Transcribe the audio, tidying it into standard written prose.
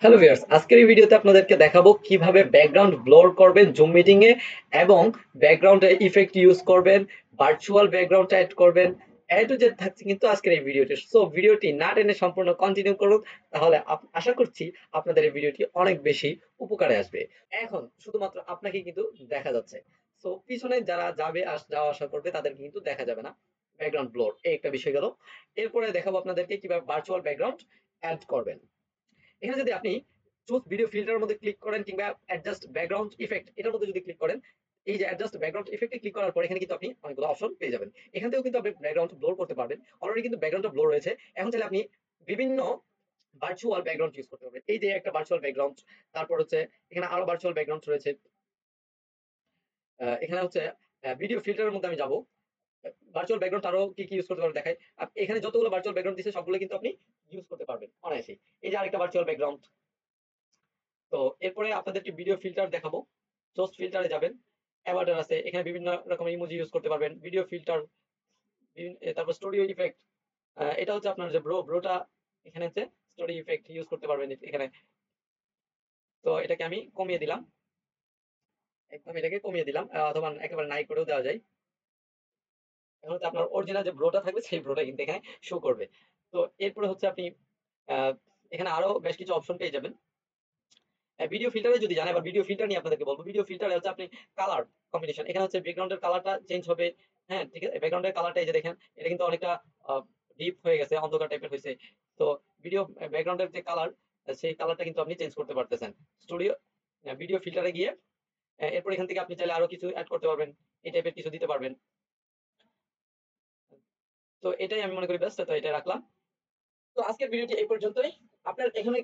Hello viewers, আজকের এই ভিডিওতে আপনাদেরকে দেখাবো কিভাবে ব্যাকগ্রাউন্ড ব্লর করবেন জুম মিটিং এ এবং ব্যাকগ্রাউন্ডে ইফেক্ট ইউজ করবেন, ভার্চুয়াল ব্যাকগ্রাউন্ড অ্যাড করবেন। এ টু জেড থাকছে কিন্তু আজকের এই ভিডিওটি। সো ভিডিওটি না টেনে সম্পূর্ণ কন্টিনিউ করুন, তাহলে আশা করছি আপনাদের এই ভিডিওটি অনেক বেশি উপকারে আসবে। এখন শুধুমাত্র আপনাকে কিন্তু দেখা যাচ্ছে। সো পিছনে যারা যাওয়া আসা করবে তাদেরকে কিন্তু দেখা যাবে না। ব্যাকগ্রাউন্ড ব্লর এই একটা বিষয় গেল। এরপরে দেখাবো আপনাদেরকে কিভাবে ভার্চুয়াল ব্যাকগ্রাউন্ড অ্যাড করবেন। এখানে যদি আপনি চুজ ভিডিও ফিল্টারের মধ্যে ক্লিক করেন কিংবা অ্যাডজাস্ট ব্যাকগ্রাউন্ড ইফেক্ট এটার মধ্যে যদি ক্লিক করেন, এই যে অ্যাডজাস্ট ব্যাকগ্রাউন্ড ইফেক্টে ক্লিক করার পর এখানে কিন্তু আপনি অনেকগুলো অপশন পেয়ে যাবেন। এখান থেকেও কিন্তু আপনি ব্যাকগ্রাউন্ড ব্লর করতে পারবেন। অলরেডি কিন্তু ব্যাকগ্রাউন্ডটা ব্লর রয়েছে। এখন চাইলে আপনি বিভিন্ন ভার্চুয়াল ব্যাকগ্রাউন্ড ইউজ করতে পারবেন। এই যে একটা ভার্চুয়াল ব্যাকগ্রাউন্ড, তারপর হচ্ছে এখানে আরো ভার্চুয়াল ব্যাকগ্রাউন্ড রয়েছে। এখানে হচ্ছে ভিডিও ফিল্টারের মধ্যে আমি যাব। ভার্চুয়াল ব্যাকগ্রাউন্ড আরো কি ইউজ করতে পারবেন দেখাই। এখানে যতগুলো ভার্চুয়াল ব্যাকগ্রাউন্ড দিয়েছে সবগুলো কিন্তু আপনি ইউজ করতে পারবেন অনায়াসেই। এই যে আরেকটা ভার্চুয়াল ব্যাকগ্রাউন্ড। তো এরপরে আপনাদেরকে ভিডিও ফিল্টার দেখাবো। জাস্ট ফিল্টারে যাবেন, অ্যাভাটার আছে, এখানে বিভিন্ন রকমের ইমোজি ইউজ করতে পারবেন। ভিডিও ফিল্টার, তারপর স্টুডিও ইফেক্ট, এটা হচ্ছে আপনার যে ব্রোটা, এখানে হচ্ছে স্টুডিও ইফেক্ট ইউজ করতে পারবেন এখানে। তো এটাকে আমি কমিয়ে দিলাম, একদম এটাকে কমিয়ে দিলাম, অথবা একেবারে নাই করেও দেওয়া যায়। এখন হচ্ছে আপনার অরিজিনাল যে ব্রোটা থাকবে সেই ব্রোটা কিন্তু এখানে শো করবে। তো এরপরে হচ্ছে আপনি আহ, এখানে আরো বেশ কিছু অপশন পেয়ে যাবেন। ভিডিও ফিল্টারে যদি জানেন, আবার ভিডিও ফিল্টার নিয়ে আপনাদেরকে বলবো। ভিডিও ফিল্টারে হচ্ছে আপনি কালার কম্বিনেশন, এখানে হচ্ছে ব্যাকগ্রাউন্ডের কালারটা চেঞ্জ হবে। হ্যাঁ, ঠিক আছে, ব্যাকগ্রাউন্ডের কালারটা এই যে দেখেন, এটা কিন্তু অনেকটা ডিপ হয়ে গেছে, অন্ধকার টাইপের হয়েছে। তো ভিডিও ব্যাকগ্রাউন্ডের যে কালার, সেই কালারটা কিন্তু আপনি চেঞ্জ করতে পারতেছেন স্টুডিও ভিডিও ফিল্টারে গিয়ে। এরপর এখান থেকে আপনি চাইলে আরো কিছু অ্যাড করতে পারবেন, এই টাইপের কিছু দিতে পারবেন। তো এটাই আমি মনে করি বেস্ট, তো এটা রাখলাম। তো আজকের ভিডিওটি এই পর্যন্তই। আপনার এখানে